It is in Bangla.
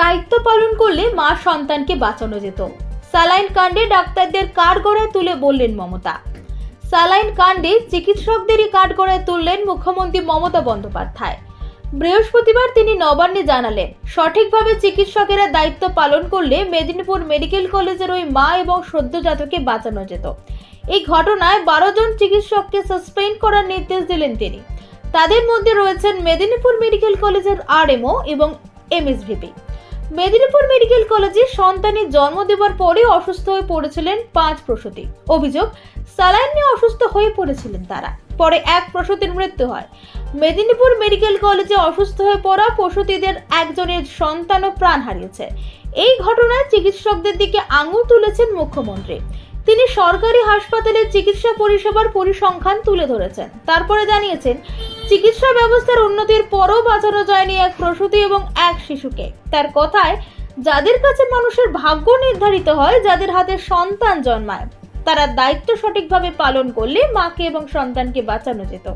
দায়িত্ব পালন করলে মা সন্তানকে বাঁচানো যেত। স্যালাইন কাণ্ডে ডাক্তারদের কাঠগড়ায় তুলে বললেন মমতা। স্যালাইন কাণ্ডে চিকিৎসকদেরই কাঠগড়ায় তুললেন মুখ্যমন্ত্রী মমতা বন্দ্যোপাধ্যায়। বৃহস্পতিবার তিনি নবান্নে জানালেন, সঠিকভাবে চিকিৎসকেরা দায়িত্ব পালন করলে মেদিনীপুর মেডিকেল কলেজের ওই মা এবং সদ্যজাতকে বাঁচানো যেত। এই ঘটনায় 12 জন চিকিৎসককে সাসপেন্ড করার নির্দেশ দিলেন তিনি। তাদের মধ্যে রয়েছেন মেদিনীপুর মেডিকেল কলেজের আরএমও এবং এমএসভিপি। মেদিনীপুর মেডিকেল কলেজে সন্তানের জন্ম দেওয়ার পরে অসুস্থ হয়ে পড়েছিলেন 5 প্রসূতি। অভিযোগ, স্যালাইন নিয়ে অসুস্থ হয়ে পড়েছিলেন তারা। পরে এক প্রসূতির মৃত্যু হয়। মেদিনীপুর মেডিকেল কলেজে অসুস্থ হয়ে পড়া প্রসূতিদের একজনের সন্তানও প্রাণ হারিয়েছে। এই ঘটনায় চিকিৎসকদের দিকে আঙুল তুলেছেন মুখ্যমন্ত্রী। তিনি সরকারি হাসপাতালের চিকিৎসা পরিষেবার পরিসংখ্যান তুলে ধরেছেন। তারপরে জানিয়েছেন, চিকিৎসা ব্যবস্থার উন্নতির পরও বাঁচানো যায়নি এক প্রসূতি এবং এক শিশুকে। তার কথায়, যাদের কাছে মানুষের ভাগ্য নির্ধারিত হয়, যাদের হাতে সন্তান জন্মায়, তারা দায়িত্ব সঠিকভাবে পালন করলে মাকে এবং সন্তানকে বাঁচানো যেত।